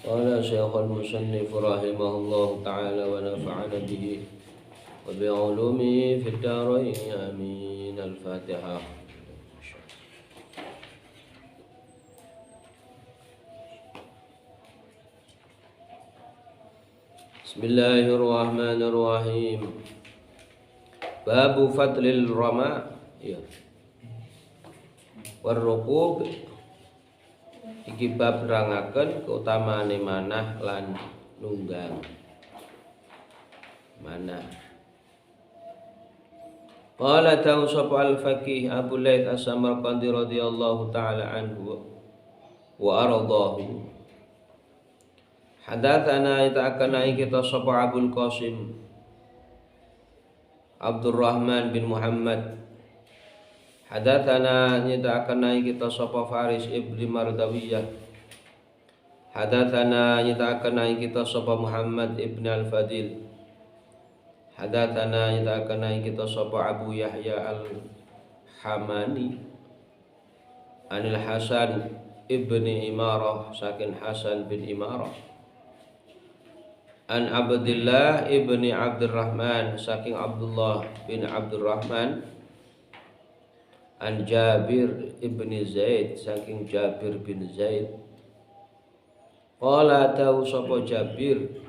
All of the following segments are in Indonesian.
قال شيخ المصنف رحمه الله تعالى ونفعنا به وبعلومه في الدارين آمين. الفاتحة. بسم الله الرحمن الرحيم. باب فضل الرماء warrukub. Iki bab nerangaken keutamaane manah lan nunggang manah. Qala ta'u sapa al-faqih Abu Laits As-Samarqandi radhiyallahu ta'ala anhu wa aradahu. Hadatsana ita'akana kita sapa Abul Qasim Abdurrahman bin Muhammad. Hadatsana nyita'akana kita sapa Faris ibni Mardawiyah. Hadatsana nyita'akana kita sapa Muhammad ibni Al-Fadil. Hadatsana nyita'akana kita sapa Abu Yahya Al-Hamani Anil Hasan ibni Imarah saking Hasan bin Imarah. An Abdullah ibni Abdurrahman saking Abdullah bin Abdurrahman. An Jabir ibni Zaid saking Jabir bin Zaid. Qala tahu sapa Jabir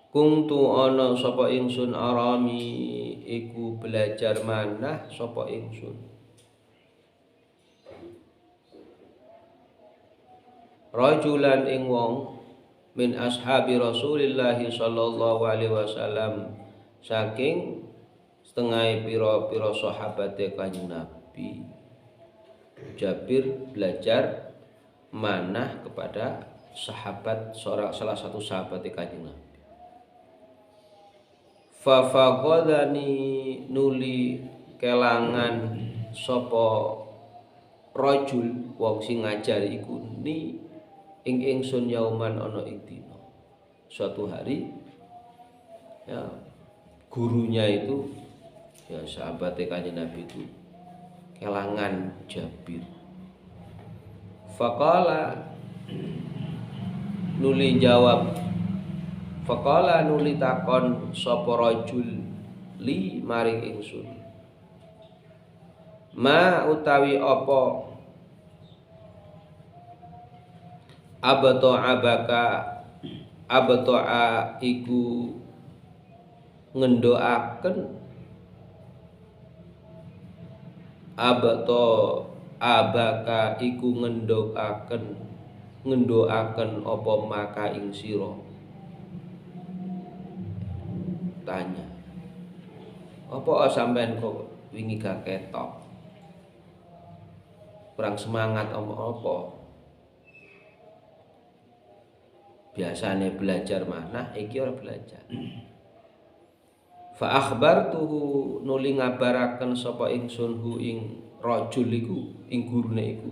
Kungtu ana sapa ingsun arami iku belajar manah sapa ingsun. Rajulan ing wong min ashabi Rasulillah sallallahu alaihi wasallam saking setengah pira-pira sahabate Kanjeng Nabi. Jabir belajar manah kepada salah satu sahabat Kanjeng Nabi. Fa faqadani nuli kelangan sapa rajul wong sing ngajari iku ni ing ingsun yauman ana ing dina. Suatu hari ya gurunya itu ya sahabat Kanjeng Nabi itu kelangan Jabir. Faqala nuli jawab, faqala nuli takon sapa rajul li maring ingsun. Ma utawi apa abata iku ngendoaken abaka iku ngendoaken apa maka ing sira. Tanya, apa sampean kok wingi gak ketok, kurang semangat apa? Biasane belajar manah, iki ora belajar. Fa akhbartuhu nuli ngabaraken sapa ingsun hu ing rajul iku ing gurune iku.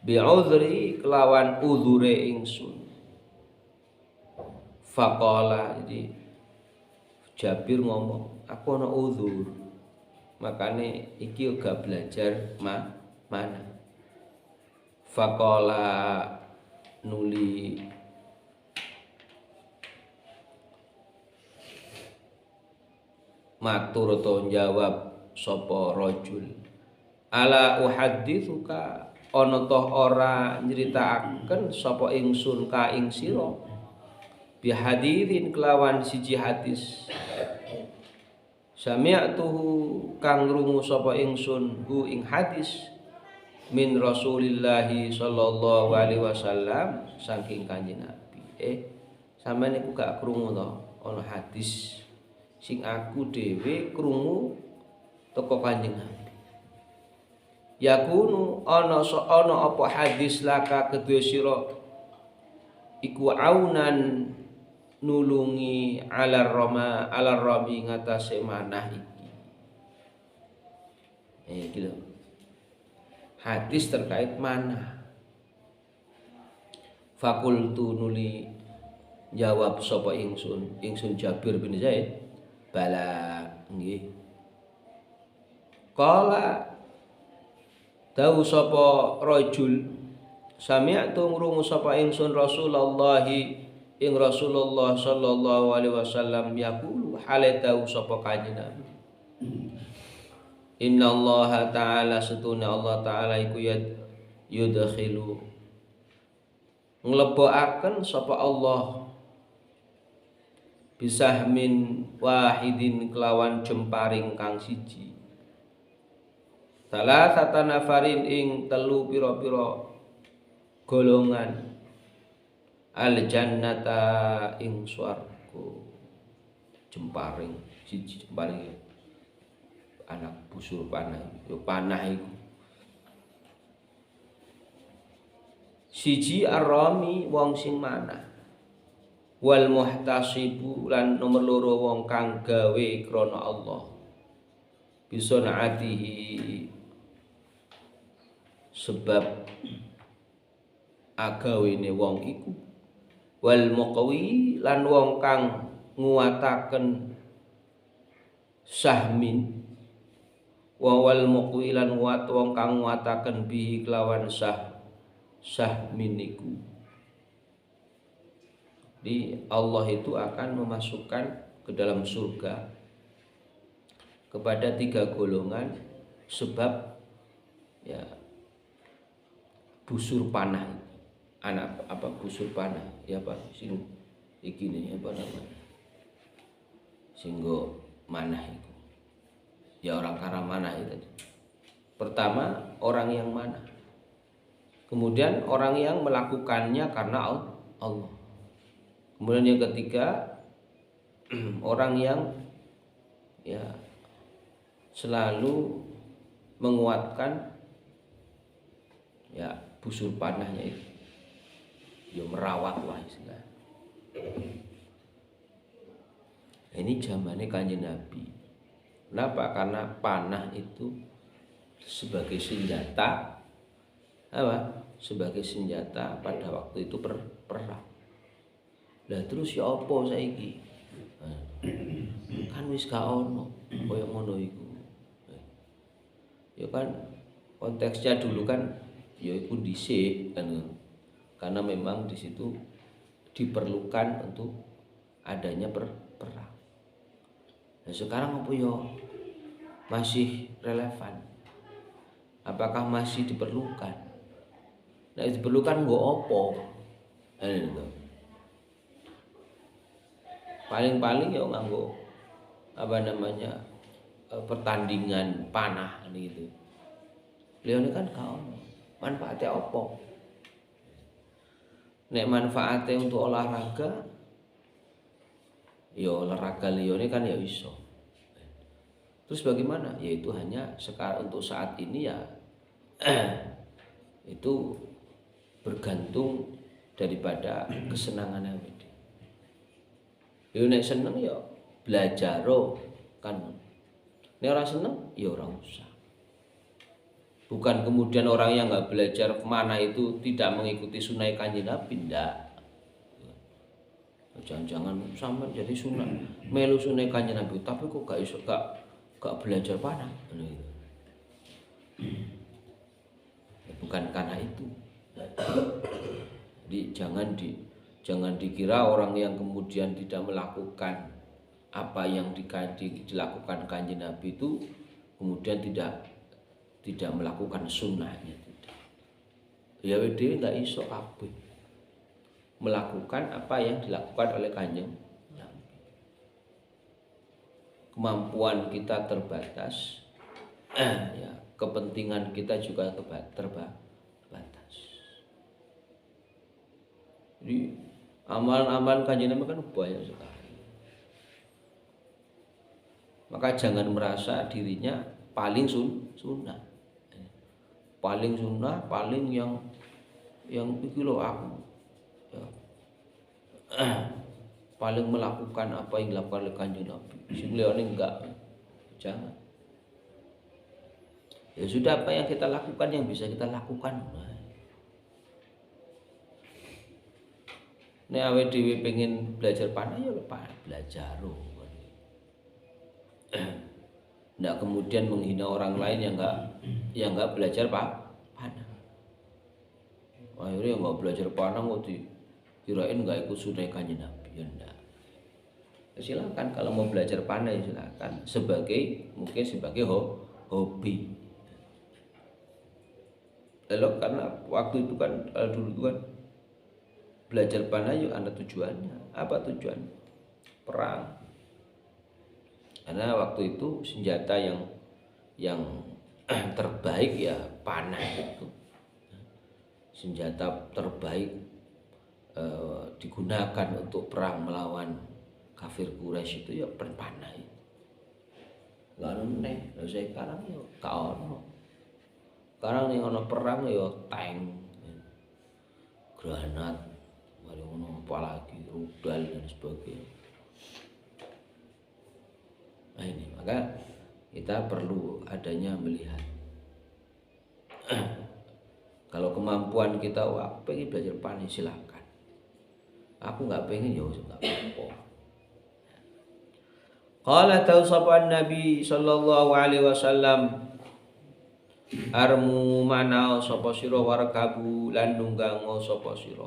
Bi uzri kelawan uzure ingsun. Faqala, jadi Jabir ngomong, aku ana uzur. Makane iki uga belajar manah. Faqala nuli matur to jawab sapa rajul, ala uhadditsuka ana toh ora nyeritakaken sapa ingsun ka ing sira bi hadirin kelawan siji hadis sami'tuhu kang krungu sapa ingsun hu ing hadis min Rasulillahi sallallahu alaihi wasallam saking Kanjeng Nabi. Sampeyan iku gak krungu to ana hadis sing aku dhewe krungu teko Kanjeng Nabi. Yakunu ana apa hadis laka kedue sira iku aunan nulungi alar rami ngatasé manah iki. Iki lho. Hadis terkait manah. Fakultu nuli jawab sapa ingsun Jabir bin Zaid, bala nggih. Qala Dawu sapa rajul sami'tu ngrungu sapa ingsun Rasulullah ing Rasulullah sallallahu alaihi wasallam yaqulu hale dawu sapa kanjeng Nabi Inna Allah ta'ala setuna Allah ta'ala iku yudkhilu nglebokaken sapa Allah bisahmin wahidin kelawan jemparing kang siji salah sata nafarin ing telu pira-pira golongan al jannata ing swarga jemparing siji jemparing anak busur panah yo panah iku siji arami wong sing manah wal muhtasibu lan nomor loro wong kang gawe krana Allah bisunatihi sebab agawene wong iku wal muqawi lan wong kang nguwataken sahmin wal muqawi lan wong kang nguwataken bihi kelawan sahmin iku di Allah itu akan memasukkan ke dalam surga kepada 3 golongan sebab ya busur panah anak apa busur panah ya apa sing iki nih apa namanya singgo manah itu ya orang karang manah itu pertama orang yang manah kemudian orang yang melakukannya karena Allah kemudian yang ketiga orang yang ya selalu menguatkan ya busur panahnya itu ya merawat lah istilah. Ini zamannya Kanjeng Nabi. Kenapa? Karena panah itu sebagai senjata apa? Sebagai senjata pada waktu itu perang. Lah terus ya apa saiki? Kan wis gak ono koyo ngono iku. Ya kan konteksnya dulu kan ya iku dhisik kan. Karena memang di situ diperlukan untuk adanya perang. Nah sekarang apa ya masih relevan? Apakah masih diperlukan? Nah diperlukan nggo apa? Paling-paling ya nganggo apa namanya pertandingan panah gitu. Liane kan gak ono. Manfaatnya apa? Nek manfaatnya untuk olahraga ya olahraga liyane kan ya iso. Terus bagaimana? Yaitu hanya sekarang untuk saat ini ya itu bergantung daripada kesenangan awake. Ya nek seneng ya belajar kan. Nek ora seneng ya ora usah. Bukan kemudian orang yang enggak belajar mana itu tidak mengikuti sunnah Kanjeng Nabi, ndak. Jangan-jangan sampean jadi sunnah melu sunnah Kanjeng Nabi tapi kok gak iso gak belajar panah. Bukan karena itu. Jadi jangan dikira orang yang kemudian tidak melakukan apa yang dilakukan Kanjeng Nabi itu kemudian tidak melakukan sunnahnya, tidak. Ya dhewe enggak iso kabeh melakukan apa yang dilakukan oleh Kanjeng Nabi. Kemampuan kita terbatas, ya kepentingan kita juga terbatas. Jadi amalan-amalan Kanjeng Nabi kan banyak sekali. Maka jangan merasa dirinya paling sunnah. Paling sunnah, paling yang iki lho aku. Ya. Paling melakukan apa yang dilakukan oleh Kanjeng Nabi. Sing liyane enggak. Jangan. Ya sudah apa yang kita lakukan yang bisa kita lakukan. Nek awake dhewe pengen belajar panah ya belajar. Nggak kemudian menghina orang lain yang enggak belajar Akhirnya nggak belajar panah kok kirain nggak ikut sunnah Kanjeng Nabi. Ya enggak. Silakan kalau mau belajar panah ya silakan. Mungkin sebagai hobi. Lalu karena waktu itu kan dulu itu kan belajar panah yuk ada tujuannya. Apa tujuan? Perang. Karena waktu itu senjata yang terbaik ya panah itu. Senjata terbaik digunakan untuk perang melawan kafir Quraisy itu ya panah itu. Lalu sekarang ya kau sekarang nih ono perang ya tank, granat, mari ono apa lagi, rudal dan sebagainya. Nah ini maka kita perlu adanya melihat kalau kemampuan kita, wah pengen belajar panah silakan. Aku nggak pengen ya nggak apa-apa. Qala tausapan Nabi sallallahu alaihi wasallam armu manao sapa sira warkabu lan nunggang sapa sira.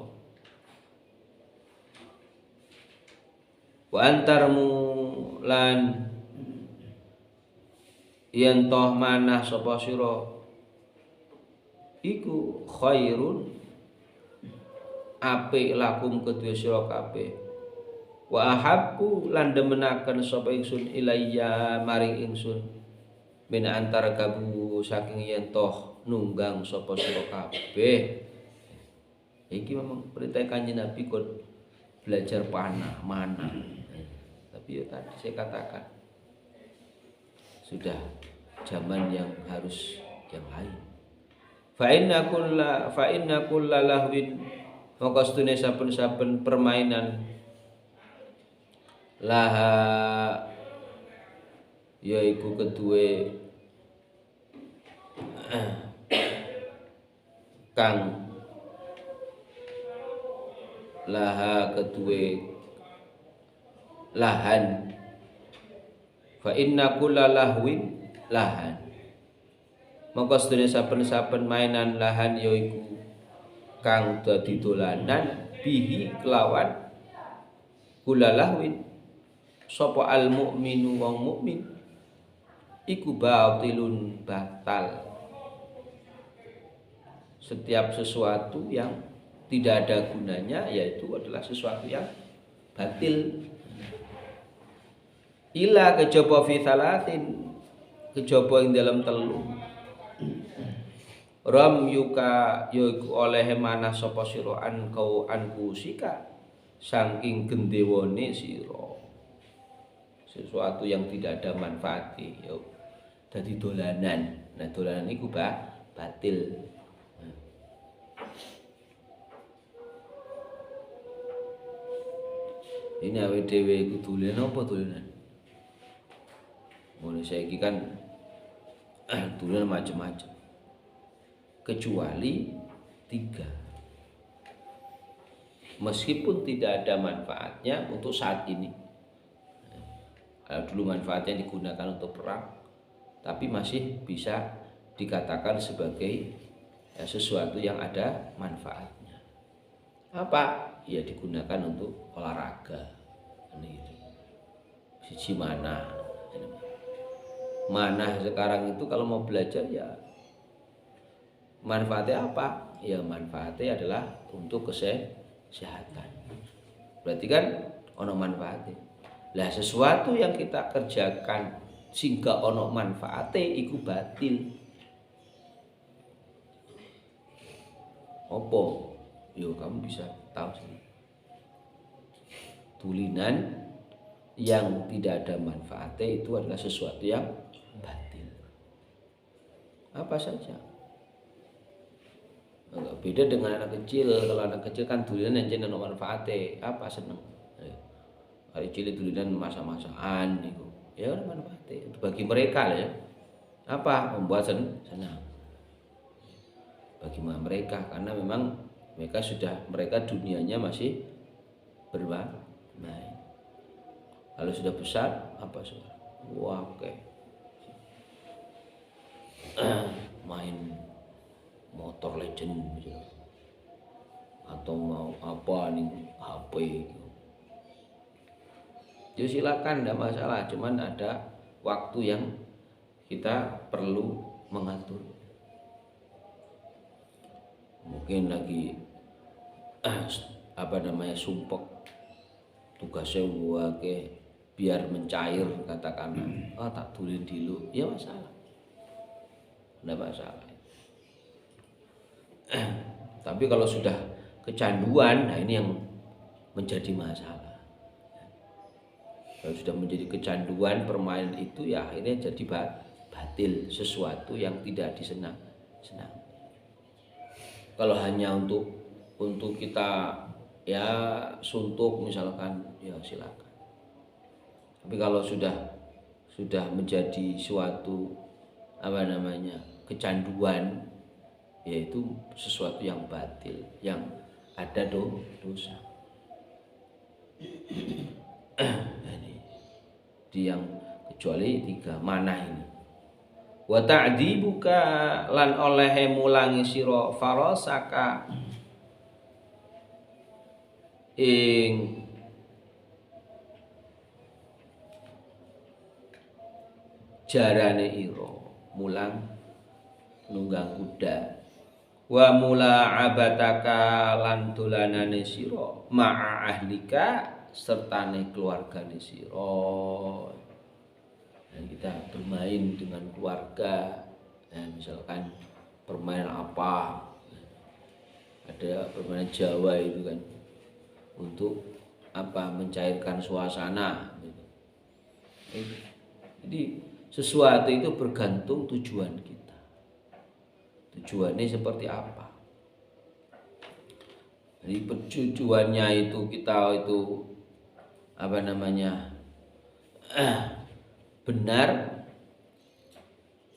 Wa antarmu lan yen toh manah sapa sira iku khairun apik lakum kedue sira kabeh. Wa ahabbu lan demenaken sapa ingsun ilayya maring ingsun min antara kabu saking yen toh nunggang sapa sira kabeh. Iki memang perintah Kanjeng Nabi kon belajar panah mana. Tapi ya tadi saya katakan sudah zaman yang harus yang lain. Fa inna kulla lahwin maka stune saben-saben permainan laha yaiku kedue kang laha kedue lahan fa inna kulla lahwin lahan maka sedene saben-saben mainan lahan yaiku kang dadi dolanan bihi kelawan kulla lahwin sapa al mukminu wong mukmin iku batilun batal. Setiap sesuatu yang tidak ada gunanya yaitu adalah sesuatu yang batil. Ila kejaba fi salatin kejaba ing dalam telu. Ram yuka yaiku oleh manah sapa sira kau ankusika saking gendewone sira. Sesuatu yang tidak ada manfaatnya yo dadi dolanan. Nah dolanan iku batil. Ini awake dhewe iku dolen apa dolanan? Mulai saiki kan dolan macam-macam. Kecuali 3. Meskipun tidak ada manfaatnya untuk saat ini. Dulu manfaatnya digunakan untuk perang, tapi masih bisa dikatakan sebagai sesuatu yang ada manfaatnya. Apa? Ya digunakan untuk olahraga. Ini siji manah. Manah sekarang itu kalau mau belajar ya manfaatnya apa? Ya manfaatnya adalah untuk kesehatan. Berarti kan ono manfaatnya. Lah sesuatu yang kita kerjakan sehingga ono manfaate iku batil. Opo? Yo kamu bisa tahu sih. Tulinan yang tidak ada manfaatnya itu adalah sesuatu yang batil. Apa saja? Agak beda dengan anak kecil. Kalau anak kecil kan tulinan yang jenis manfaatnya. Apa seneng? Hari cilik tulisan masa-masaan itu ya manfaatnya bagi mereka lah ya apa membuat senang bagi mereka karena memang mereka dunianya masih bermain. Kalau sudah besar apa sudah wah oke. Main motor legend gitu. atau mau apa nih HP. Ya silakan, tidak masalah, cuman ada waktu yang kita perlu mengatur. Mungkin lagi sumpek tugasnya wake biar mencair katakanlah, tak tulin dulu, ya masalah, tidak masalah. Tapi kalau sudah kecanduan, nah ini yang menjadi masalah. Kalau sudah menjadi kecanduan permainan itu, ya akhirnya jadi batil, sesuatu yang tidak disenang. Kalau hanya untuk kita ya suntuk misalkan, ya silakan. Tapi kalau sudah menjadi suatu kecanduan, yaitu sesuatu yang batil, yang ada dosa. Yang kecuali 3 manah ini. Wa ta'dibuka lan olehe mulangi sira farasaka ing jarane ira, mulang nunggang kuda. Wa mula'abataka lan dolanane sira ma'a ahlika sertane keluargane sira. Dan kita bermain dengan keluarga, misalkan permainan apa, ada permainan Jawa itu kan, untuk mencairkan suasana. Jadi sesuatu itu bergantung tujuan kita. Tujuannya seperti apa? Jadi tujuannya itu kita itu benar,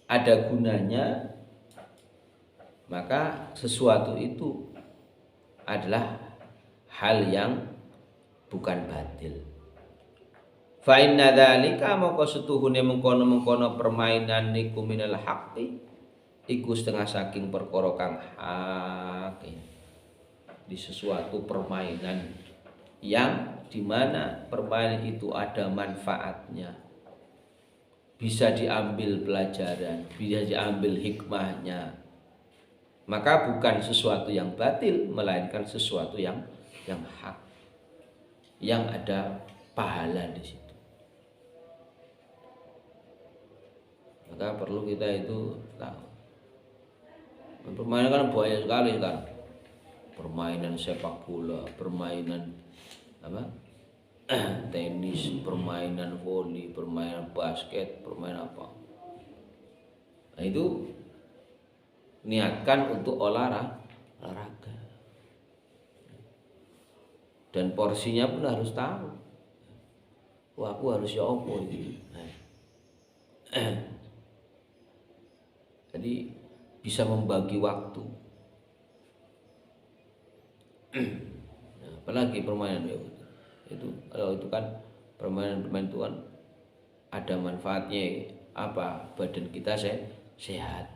ada gunanya, maka sesuatu itu adalah hal yang bukan batil. Fa inna dzalika moko setuhune mengkono-mengkono permainan niku minal haqqi, iku setengah saking perkara kang hak. Di sesuatu permainan yang dimana permainan itu ada manfaatnya, bisa diambil pelajaran, bisa diambil hikmahnya, maka bukan sesuatu yang batil, melainkan sesuatu yang hak, yang ada pahala di situ. Maka perlu kita itu tahu. Permainan kan banyak sekali sekarang. Permainan sepak bola, permainan tenis, permainan voli, permainan basket, permainan apa. Nah itu niatkan untuk olahraga. Dan porsinya pun harus tahu. Wah, aku harus ya apa ini. Jadi bisa membagi waktu. Apalagi permainan itu, kalau itu kan permainan itu kan ada manfaatnya, badan kita sehat.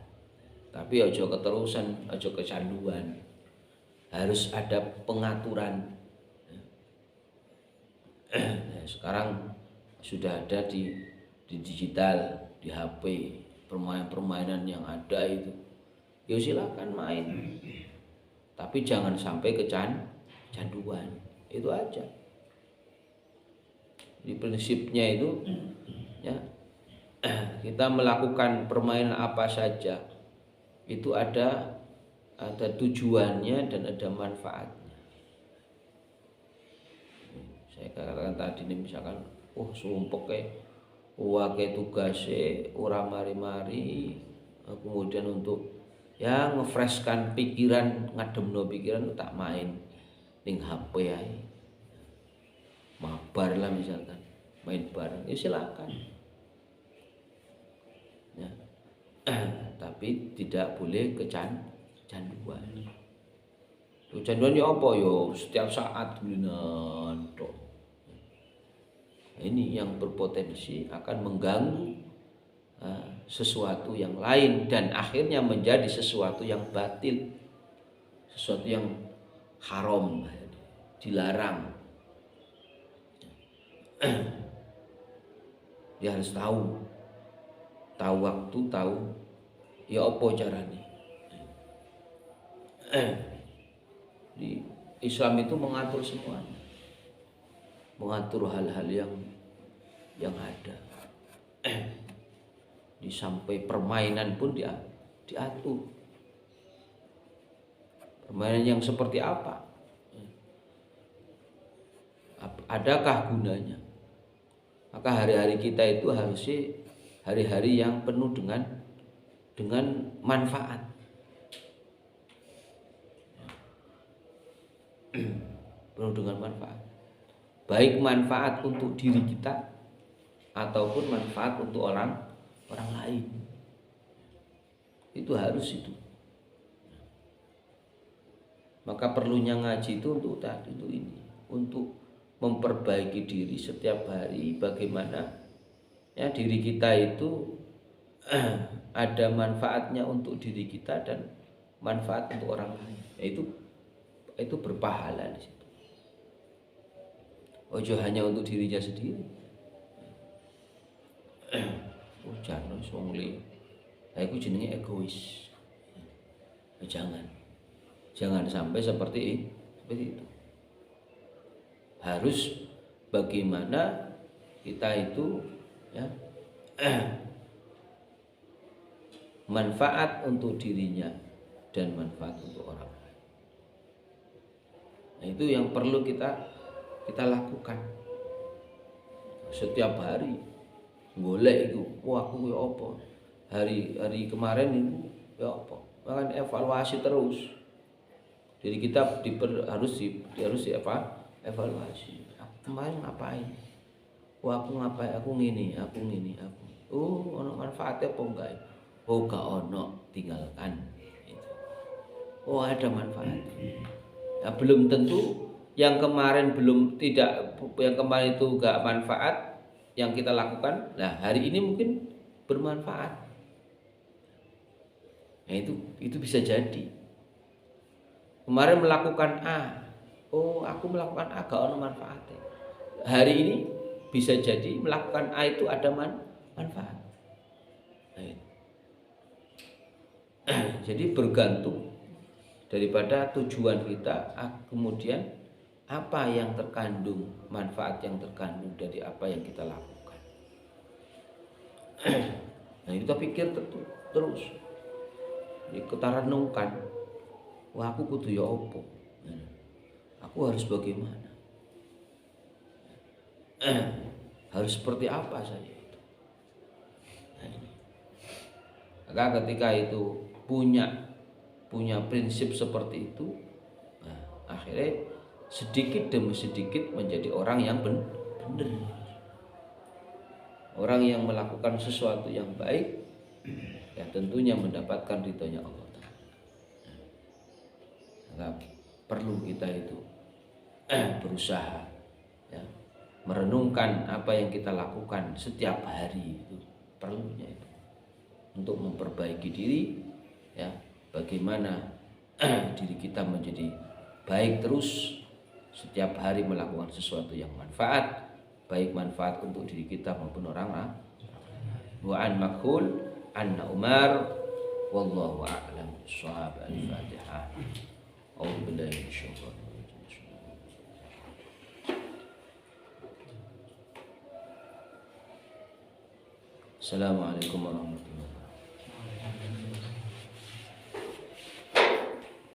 Tapi ojo keterusan, ojo kecanduan. Harus ada pengaturan. Nah, sekarang sudah ada di digital, di HP, permainan yang ada itu. Ya silakan main. Tapi jangan sampai kecanduan. Itu aja. Di prinsipnya itu ya, kita melakukan permainan apa saja itu ada tujuannya dan ada manfaatnya. Saya katakan tadi nih, misalkan sumpek kayak tugasnya ora mari-mari, kemudian untuk ya ngefreshkan pikiran, ngademno pikiran, tak main ning HP ae. Mabar lah misalkan, main bareng, ya silakan. Ya. Tapi tidak boleh kecanduan. Kecanduan ya apa yo? Setiap saat gulinan tok. Ini yang berpotensi akan mengganggu sesuatu yang lain dan akhirnya menjadi sesuatu yang batil, sesuatu yang haram, dilarang. Dia harus tahu waktu, tahu ya apa caranya. Di Islam itu mengatur semuanya, mengatur hal-hal yang ada. Sampai permainan pun diatur. Permainan yang seperti apa? Adakah gunanya? Maka hari-hari kita itu harusnya hari-hari yang penuh dengan manfaat. Penuh dengan manfaat. Baik manfaat untuk diri kita ataupun manfaat untuk orang lain. Itu harus itu. Maka perlunya ngaji itu untuk tadi itu ini, untuk memperbaiki diri setiap hari, bagaimana ya diri kita itu ada manfaatnya untuk diri kita dan manfaat untuk orang lain. Itu berpahala di situ. Ojo hanya untuk dirinya sendiri. Jangan songli. Aku jenenge egois. Jangan sampai seperti itu. Harus bagaimana kita itu ya manfaat untuk dirinya dan manfaat untuk orang lain. Nah, itu yang perlu kita lakukan setiap hari. Golek itu, wah aku ya apa? Hari kemarin itu ya apa? Bahkan evaluasi terus. Jadi kita harus evaluasi. Kemarin ngapain? Wah aku ngapain? Aku ngini. Oh, ono manfaatnya apa enggak? Oh, gak ono, tinggalkan. Oh, ada manfaat. Nah, belum tentu yang kemarin itu enggak manfaat yang kita lakukan. Nah, hari ini mungkin bermanfaat. Nah, itu bisa jadi. Kemarin melakukan A. Oh, aku melakukan A gak ono manfaatnya. Hari ini bisa jadi melakukan A itu ada manfaat. Nah, jadi bergantung daripada tujuan kita, kemudian apa yang terkandung, manfaat yang terkandung dari apa yang kita lakukan. Nah, kita pikir terus. Kita renungkan. Wah, aku kudu ya opo? Aku harus bagaimana? Harus seperti apa saya itu? Maka ketika itu punya prinsip seperti itu, nah, akhirnya sedikit demi sedikit menjadi orang yang benar. Orang yang melakukan sesuatu yang baik, ya tentunya mendapatkan ridhonya Allah. Maka perlu kita itu berusaha ya, merenungkan apa yang kita lakukan setiap hari, itu perlunya itu untuk memperbaiki diri ya, bagaimana diri kita menjadi baik terus setiap hari melakukan sesuatu yang manfaat, baik manfaat untuk diri kita maupun orang lain. Wa an makhul anna Umar wallahu a'lam bishawab. Al-Fatihah. Assalamualaikum warahmatullahi wabarakatuh.